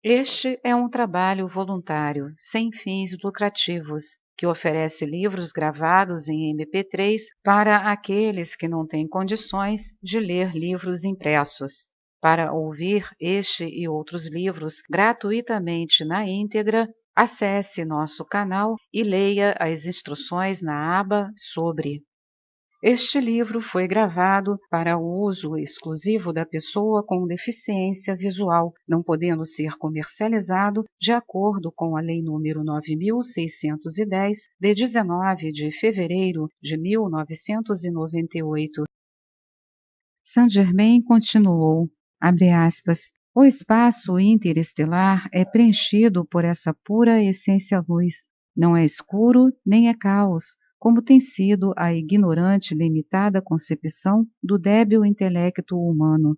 Este é um trabalho voluntário, sem fins lucrativos, que oferece livros gravados em MP3 para aqueles que não têm condições de ler livros impressos. Para ouvir este e outros livros gratuitamente na íntegra, acesse nosso canal e leia as instruções na aba Sobre. Este livro foi gravado para o uso exclusivo da pessoa com deficiência visual, não podendo ser comercializado de acordo com a Lei nº 9.610, de 19 de fevereiro de 1998. Saint-Germain continuou, abre aspas, o espaço interestelar é preenchido por essa pura essência luz. Não é escuro nem é caos, como tem sido a ignorante e limitada concepção do débil intelecto humano.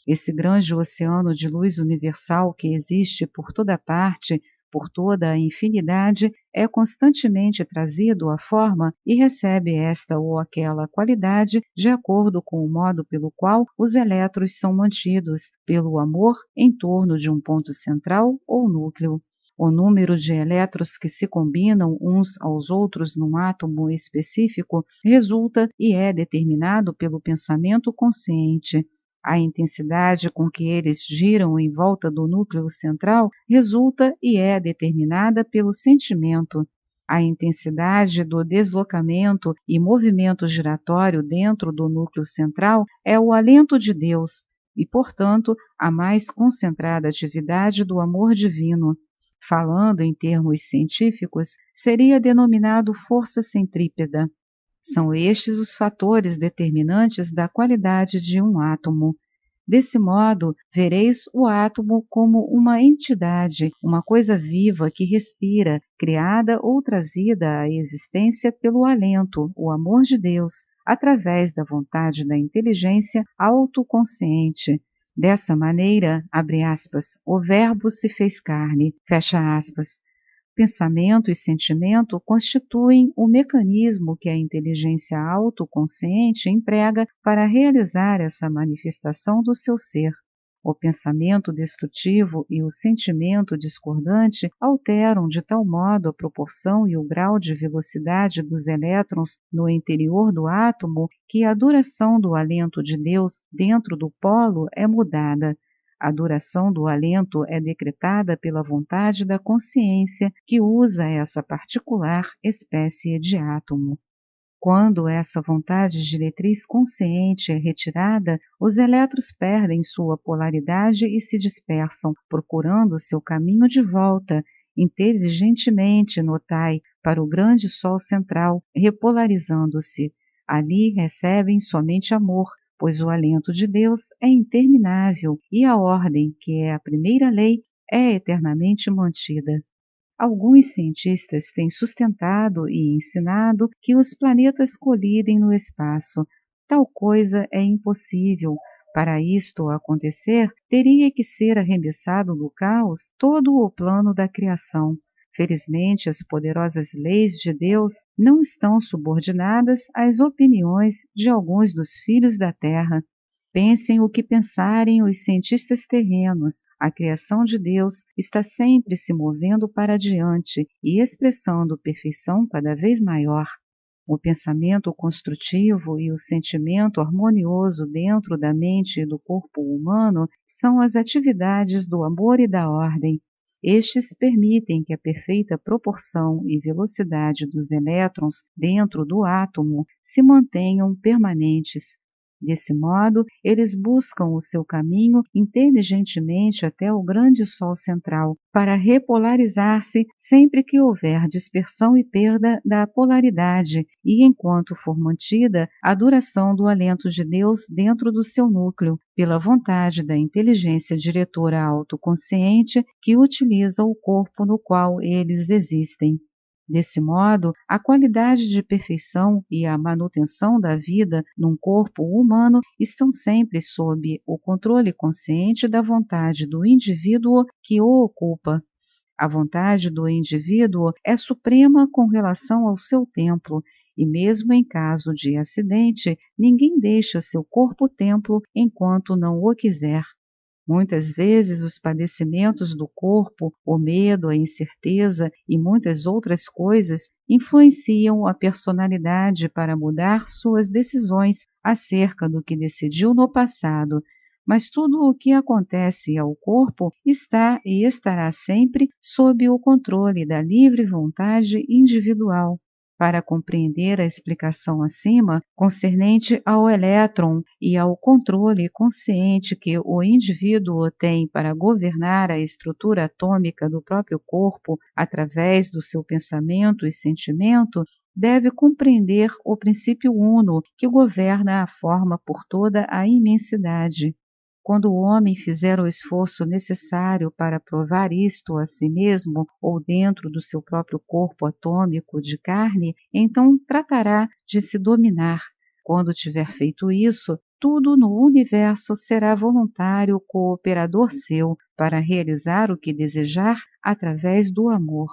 Esse grande oceano de luz universal que existe por toda parte, por toda a infinidade, é constantemente trazido à forma e recebe esta ou aquela qualidade de acordo com o modo pelo qual os elétrons são mantidos, pelo amor em torno de um ponto central ou núcleo. O número de elétrons que se combinam uns aos outros num átomo específico resulta e é determinado pelo pensamento consciente. A intensidade com que eles giram em volta do núcleo central resulta e é determinada pelo sentimento. A intensidade do deslocamento e movimento giratório dentro do núcleo central é o alento de Deus e, portanto, a mais concentrada atividade do amor divino. Falando em termos científicos, seria denominado força centrípeta. São estes os fatores determinantes da qualidade de um átomo. Desse modo, vereis o átomo como uma entidade, uma coisa viva que respira, criada ou trazida à existência pelo alento, o amor de Deus, através da vontade da inteligência autoconsciente. Dessa maneira, abre aspas, o Verbo se fez carne, fecha aspas. Pensamento e sentimento constituem o mecanismo que a inteligência autoconsciente emprega para realizar essa manifestação do seu ser. O pensamento destrutivo e o sentimento discordante alteram de tal modo a proporção e o grau de velocidade dos elétrons no interior do átomo que a duração do alento de Deus dentro do polo é mudada. A duração do alento é decretada pela vontade da consciência que usa essa particular espécie de átomo. Quando essa vontade diretriz consciente é retirada, os elétrons perdem sua polaridade e se dispersam, procurando seu caminho de volta, inteligentemente, notai, para o grande Sol central, repolarizando-se. Ali recebem somente amor, pois o alento de Deus é interminável e a ordem, que é a primeira lei, é eternamente mantida. Alguns cientistas têm sustentado e ensinado que os planetas colidem no espaço. Tal coisa é impossível. Para isto acontecer, teria que ser arremessado no caos todo o plano da criação. Felizmente, as poderosas leis de Deus não estão subordinadas às opiniões de alguns dos filhos da Terra. Pensem o que pensarem os cientistas terrenos, a criação de Deus está sempre se movendo para adiante e expressando perfeição cada vez maior. O pensamento construtivo e o sentimento harmonioso dentro da mente e do corpo humano são as atividades do amor e da ordem. Estes permitem que a perfeita proporção e velocidade dos elétrons dentro do átomo se mantenham permanentes. Desse modo, eles buscam o seu caminho inteligentemente até o grande Sol central, para repolarizar-se sempre que houver dispersão e perda da polaridade, e enquanto for mantida a duração do alento de Deus dentro do seu núcleo, pela vontade da inteligência diretora autoconsciente que utiliza o corpo no qual eles existem. Desse modo, a qualidade de perfeição e a manutenção da vida num corpo humano estão sempre sob o controle consciente da vontade do indivíduo que o ocupa. A vontade do indivíduo é suprema com relação ao seu templo, e mesmo em caso de acidente, ninguém deixa seu corpo-templo enquanto não o quiser. Muitas vezes os padecimentos do corpo, o medo, a incerteza e muitas outras coisas influenciam a personalidade para mudar suas decisões acerca do que decidiu no passado. Mas tudo o que acontece ao corpo está e estará sempre sob o controle da livre vontade individual. Para compreender a explicação acima, concernente ao elétron e ao controle consciente que o indivíduo tem para governar a estrutura atômica do próprio corpo através do seu pensamento e sentimento, deve compreender o princípio uno que governa a forma por toda a imensidade. Quando o homem fizer o esforço necessário para provar isto a si mesmo ou dentro do seu próprio corpo atômico de carne, então tratará de se dominar. Quando tiver feito isso, tudo no universo será voluntário cooperador seu para realizar o que desejar através do amor.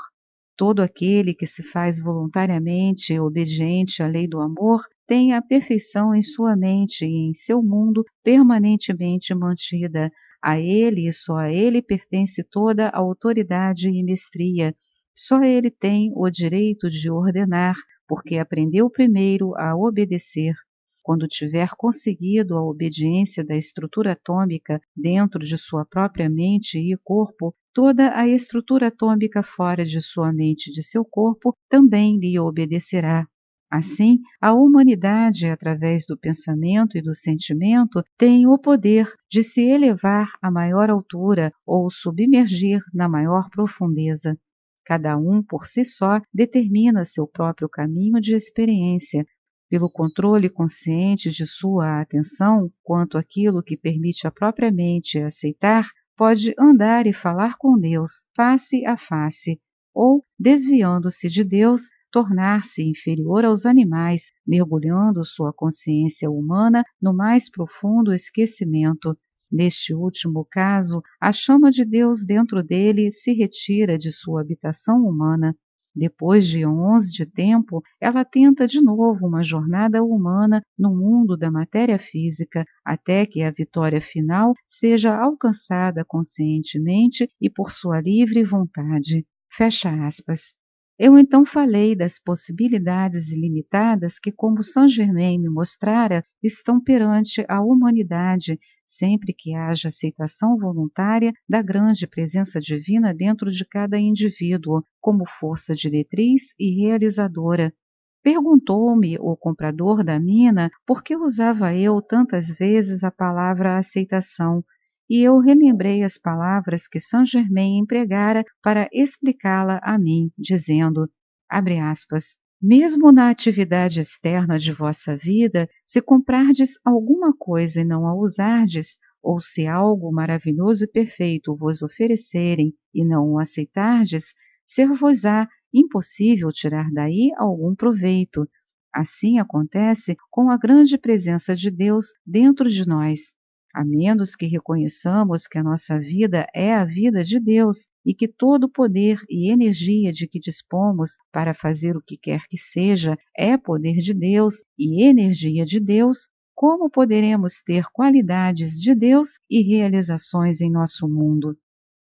Todo aquele que se faz voluntariamente obediente à lei do amor tem a perfeição em sua mente e em seu mundo permanentemente mantida. A ele e só a ele pertence toda a autoridade e mestria. Só ele tem o direito de ordenar, porque aprendeu primeiro a obedecer. Quando tiver conseguido a obediência da estrutura atômica dentro de sua própria mente e corpo, toda a estrutura atômica fora de sua mente e de seu corpo também lhe obedecerá. Assim, a humanidade, através do pensamento e do sentimento, tem o poder de se elevar à maior altura ou submergir na maior profundeza. Cada um, por si só, determina seu próprio caminho de experiência, pelo controle consciente de sua atenção quanto àquilo que permite à própria mente aceitar, pode andar e falar com Deus face a face, ou, desviando-se de Deus, tornar-se inferior aos animais, mergulhando sua consciência humana no mais profundo esquecimento. Neste último caso, a chama de Deus dentro dele se retira de sua habitação humana. Depois de anos de tempo, ela tenta de novo uma jornada humana no mundo da matéria física, até que a vitória final seja alcançada conscientemente e por sua livre vontade. Fecha aspas. Eu então falei das possibilidades ilimitadas que, como Saint-Germain me mostrara, estão perante a humanidade, sempre que haja aceitação voluntária da grande presença divina dentro de cada indivíduo, como força diretriz e realizadora. Perguntou-me o comprador da mina por que usava eu tantas vezes a palavra aceitação, e eu relembrei as palavras que Saint-Germain empregara para explicá-la a mim, dizendo, abre aspas, mesmo na atividade externa de vossa vida, se comprardes alguma coisa e não a usardes, ou se algo maravilhoso e perfeito vos oferecerem e não o aceitardes, ser-vos-á impossível tirar daí algum proveito. Assim acontece com a grande presença de Deus dentro de nós. A menos que reconheçamos que a nossa vida é a vida de Deus e que todo o poder e energia de que dispomos para fazer o que quer que seja é poder de Deus e energia de Deus, como poderemos ter qualidades de Deus e realizações em nosso mundo?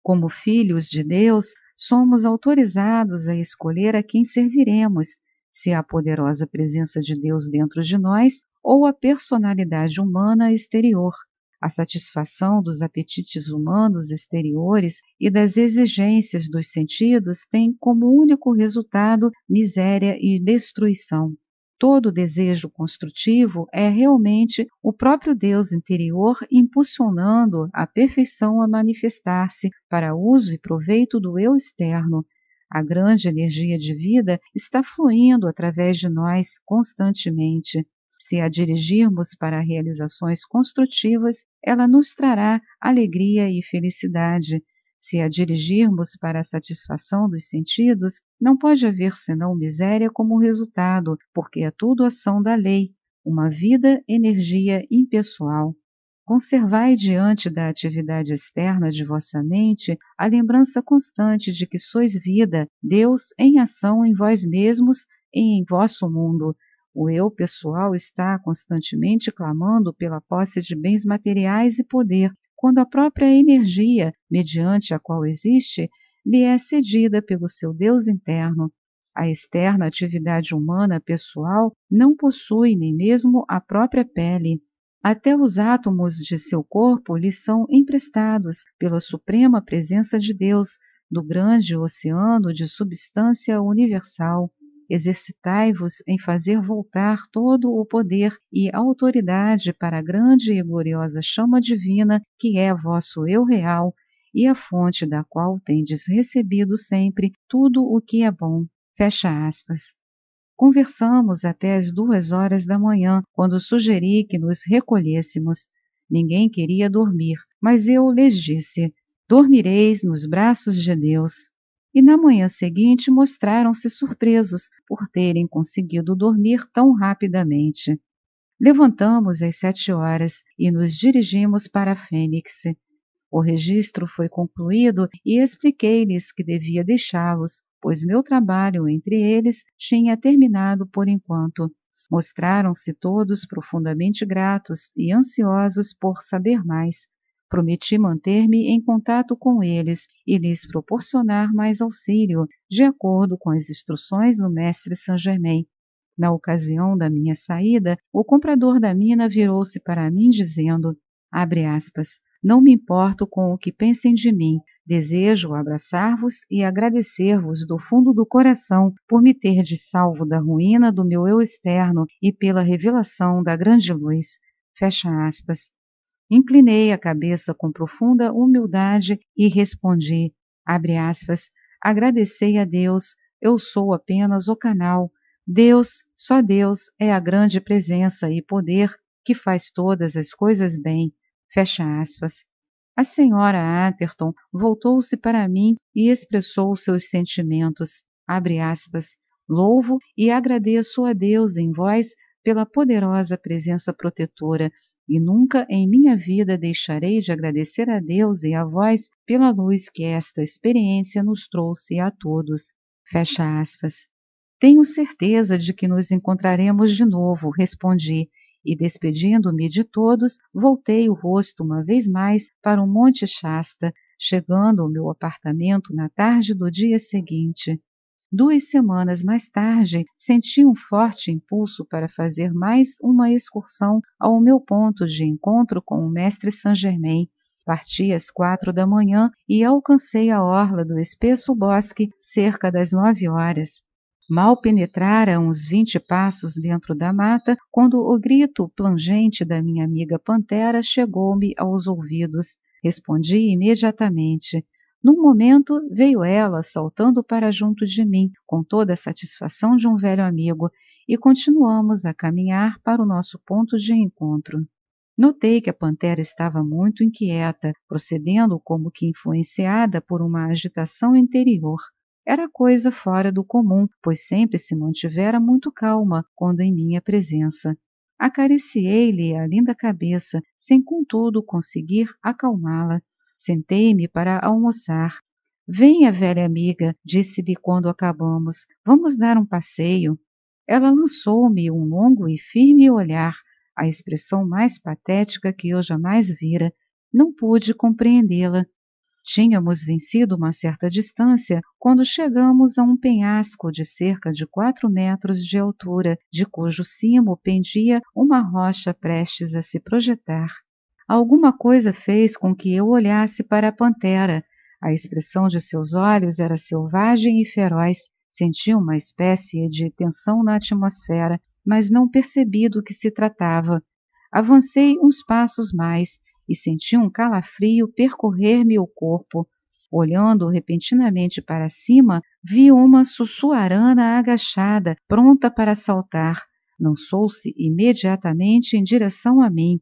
Como filhos de Deus, somos autorizados a escolher a quem serviremos, se a poderosa presença de Deus dentro de nós ou a personalidade humana exterior. A satisfação dos apetites humanos exteriores e das exigências dos sentidos tem como único resultado miséria e destruição. Todo desejo construtivo é realmente o próprio Deus interior impulsionando a perfeição a manifestar-se para uso e proveito do eu externo. A grande energia de vida está fluindo através de nós constantemente. Se a dirigirmos para realizações construtivas, ela nos trará alegria e felicidade. Se a dirigirmos para a satisfação dos sentidos, não pode haver senão miséria como resultado, porque é tudo ação da lei, uma vida-energia impessoal. Conservai diante da atividade externa de vossa mente a lembrança constante de que sois vida, Deus em ação em vós mesmos e em vosso mundo. O eu pessoal está constantemente clamando pela posse de bens materiais e poder, quando a própria energia, mediante a qual existe, lhe é cedida pelo seu Deus interno. A externa atividade humana pessoal não possui nem mesmo a própria pele. Até os átomos de seu corpo lhe são emprestados pela suprema presença de Deus, do grande oceano de substância universal. Exercitai-vos em fazer voltar todo o poder e autoridade para a grande e gloriosa chama divina, que é vosso eu real, e a fonte da qual tendes recebido sempre tudo o que é bom. Fecha aspas. Conversamos até as 2 horas da manhã, quando sugeri que nos recolhêssemos. Ninguém queria dormir, mas eu lhes disse: dormireis nos braços de Deus. E na manhã seguinte mostraram-se surpresos por terem conseguido dormir tão rapidamente. Levantamos às 7 horas e nos dirigimos para Fênix. O registro foi concluído e expliquei-lhes que devia deixá-los, pois meu trabalho entre eles tinha terminado por enquanto. Mostraram-se todos profundamente gratos e ansiosos por saber mais. Prometi manter-me em contato com eles e lhes proporcionar mais auxílio, de acordo com as instruções do mestre Saint-Germain. Na ocasião da minha saída, o comprador da mina virou-se para mim dizendo, abre aspas, não me importo com o que pensem de mim, desejo abraçar-vos e agradecer-vos do fundo do coração por me terdes salvo da ruína do meu eu externo e pela revelação da grande luz. Fecha aspas. Inclinei a cabeça com profunda humildade e respondi, abre aspas, agradecei a Deus, eu sou apenas o canal. Deus, só Deus, é a grande presença e poder que faz todas as coisas bem. Fecha aspas. A senhora Atherton voltou-se para mim e expressou seus sentimentos. Abre aspas. Louvo e agradeço a Deus em vós pela poderosa presença protetora e nunca em minha vida deixarei de agradecer a Deus e a vós pela luz que esta experiência nos trouxe a todos. Fecha aspas. Tenho certeza de que nos encontraremos de novo, respondi, e despedindo-me de todos, voltei o rosto uma vez mais para o Monte Shasta, chegando ao meu apartamento na tarde do dia seguinte. 2 semanas mais tarde, senti um forte impulso para fazer mais uma excursão ao meu ponto de encontro com o mestre Saint-Germain. Parti às 4 da manhã e alcancei a orla do espesso bosque cerca das 9 horas. Mal penetrara uns 20 passos dentro da mata, quando o grito plangente da minha amiga Pantera chegou-me aos ouvidos. Respondi imediatamente. Num momento, veio ela saltando para junto de mim, com toda a satisfação de um velho amigo, e continuamos a caminhar para o nosso ponto de encontro. Notei que a pantera estava muito inquieta, procedendo como que influenciada por uma agitação interior. Era coisa fora do comum, pois sempre se mantivera muito calma quando em minha presença. Acariciei-lhe a linda cabeça, sem contudo conseguir acalmá-la. Sentei-me para almoçar. Venha, velha amiga, disse-lhe quando acabamos. Vamos dar um passeio. Ela lançou-me um longo e firme olhar, a expressão mais patética que eu jamais vira. Não pude compreendê-la. Tínhamos vencido uma certa distância quando chegamos a um penhasco de cerca de 4 metros de altura, de cujo cimo pendia uma rocha prestes a se projetar. Alguma coisa fez com que eu olhasse para a pantera. A expressão de seus olhos era selvagem e feroz. Senti uma espécie de tensão na atmosfera, mas não percebi do que se tratava. Avancei uns passos mais e senti um calafrio percorrer-me o corpo. Olhando repentinamente para cima, vi uma sussuarana agachada, pronta para saltar. Lançou-se imediatamente em direção a mim.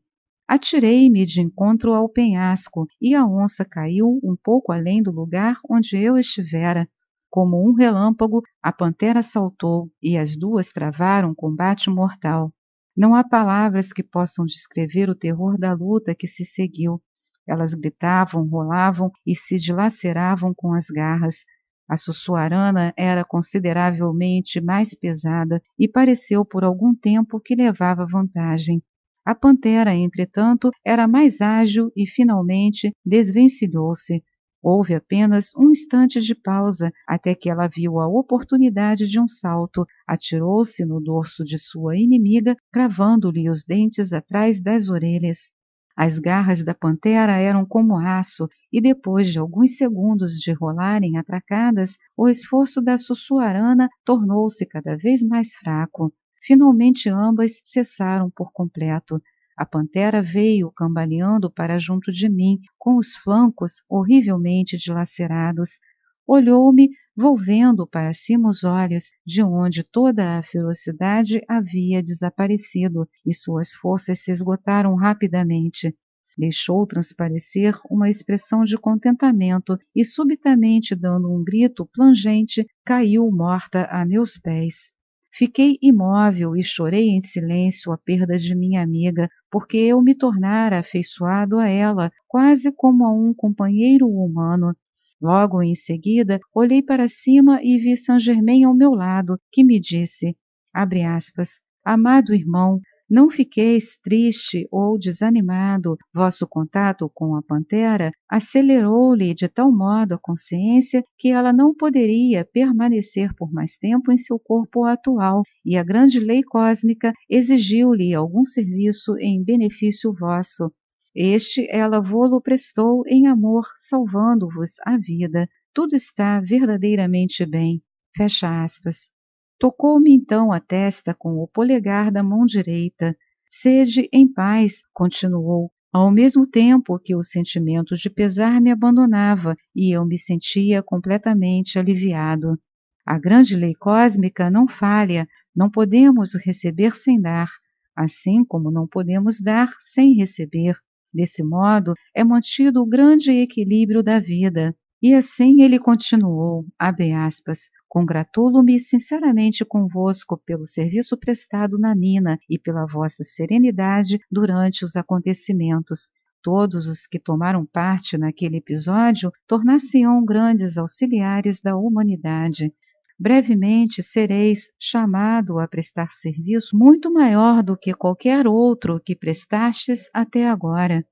Atirei-me de encontro ao penhasco e a onça caiu um pouco além do lugar onde eu estivera. Como um relâmpago, a pantera saltou e as duas travaram um combate mortal. Não há palavras que possam descrever o terror da luta que se seguiu. Elas gritavam, rolavam e se dilaceravam com as garras. A sussuarana era consideravelmente mais pesada e pareceu por algum tempo que levava vantagem. A pantera, entretanto, era mais ágil e finalmente desvencilhou-se. Houve apenas um instante de pausa, até que ela viu a oportunidade de um salto, atirou-se no dorso de sua inimiga, cravando-lhe os dentes atrás das orelhas. As garras da pantera eram como aço, e depois de alguns segundos de rolarem atracadas, o esforço da sussuarana tornou-se cada vez mais fraco. Finalmente ambas cessaram por completo. A pantera veio cambaleando para junto de mim, com os flancos horrivelmente dilacerados. Olhou-me, volvendo para cima os olhos, de onde toda a ferocidade havia desaparecido, e suas forças se esgotaram rapidamente. Deixou transparecer uma expressão de contentamento e, subitamente dando um grito plangente, caiu morta a meus pés. Fiquei imóvel e chorei em silêncio a perda de minha amiga, porque eu me tornara afeiçoado a ela, quase como a um companheiro humano. Logo em seguida, olhei para cima e vi Saint-Germain ao meu lado, que me disse, abre aspas, amado irmão, não fiqueis triste ou desanimado. Vosso contato com a pantera acelerou-lhe de tal modo a consciência que ela não poderia permanecer por mais tempo em seu corpo atual, e a grande lei cósmica exigiu-lhe algum serviço em benefício vosso. Este ela vô-lo prestou em amor, salvando-vos a vida. Tudo está verdadeiramente bem. Fecha aspas. Tocou-me então a testa com o polegar da mão direita. Sede em paz, continuou, ao mesmo tempo que o sentimento de pesar me abandonava e eu me sentia completamente aliviado. A grande lei cósmica não falha, não podemos receber sem dar, assim como não podemos dar sem receber. Desse modo, é mantido o grande equilíbrio da vida. E assim ele continuou, abre aspas, congratulo-me sinceramente convosco pelo serviço prestado na mina e pela vossa serenidade durante os acontecimentos. Todos os que tomaram parte naquele episódio tornar-se-ão grandes auxiliares da humanidade. Brevemente sereis chamado a prestar serviço muito maior do que qualquer outro que prestastes até agora.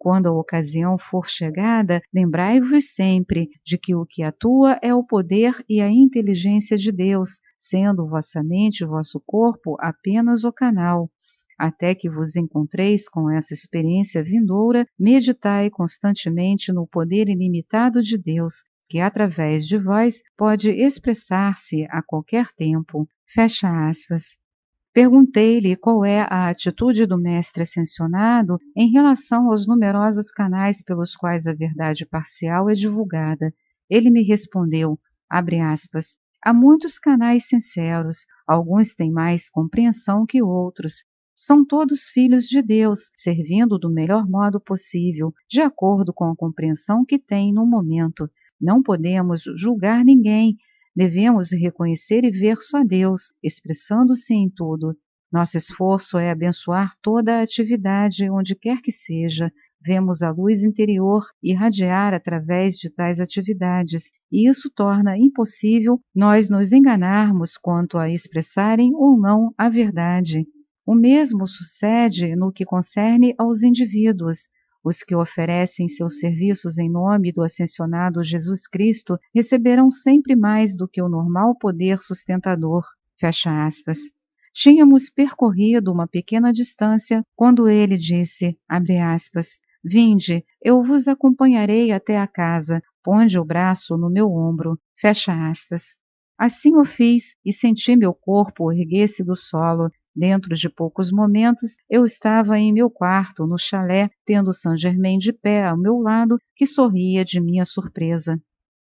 Quando a ocasião for chegada, lembrai-vos sempre de que o que atua é o poder e a inteligência de Deus, sendo vossa mente e vosso corpo apenas o canal. Até que vos encontreis com essa experiência vindoura, meditai constantemente no poder ilimitado de Deus, que através de vós pode expressar-se a qualquer tempo. Fecha aspas. Perguntei-lhe qual é a atitude do mestre ascensionado em relação aos numerosos canais pelos quais a verdade parcial é divulgada. Ele me respondeu, abre aspas, há muitos canais sinceros, alguns têm mais compreensão que outros. São todos filhos de Deus, servindo do melhor modo possível, de acordo com a compreensão que têm no momento. Não podemos julgar ninguém, devemos reconhecer e ver só Deus, expressando-se em tudo. Nosso esforço é abençoar toda a atividade, onde quer que seja. Vemos a luz interior irradiar através de tais atividades, e isso torna impossível nós nos enganarmos quanto a expressarem ou não a verdade. O mesmo sucede no que concerne aos indivíduos. Os que oferecem seus serviços em nome do ascensionado Jesus Cristo receberão sempre mais do que o normal poder sustentador. Fecha aspas. Tínhamos percorrido uma pequena distância quando ele disse, abre aspas, vinde, eu vos acompanharei até a casa, ponde o braço no meu ombro, fecha aspas. Assim o fiz e senti meu corpo erguer-se do solo. Dentro de poucos momentos, eu estava em meu quarto, no chalé, tendo Saint-Germain de pé ao meu lado, que sorria de minha surpresa.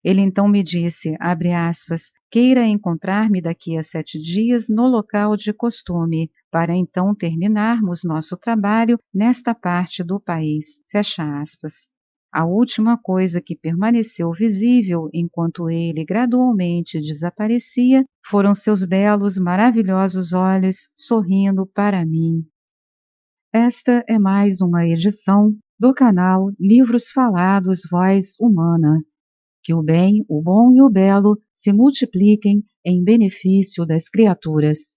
Ele então me disse, abre aspas, queira encontrar-me daqui a 7 dias no local de costume, para então terminarmos nosso trabalho nesta parte do país, fecha aspas. A última coisa que permaneceu visível enquanto ele gradualmente desaparecia foram seus belos, maravilhosos olhos sorrindo para mim. Esta é mais uma edição do canal Livros Falados Voz Humana. Que o bem, o bom e o belo se multipliquem em benefício das criaturas.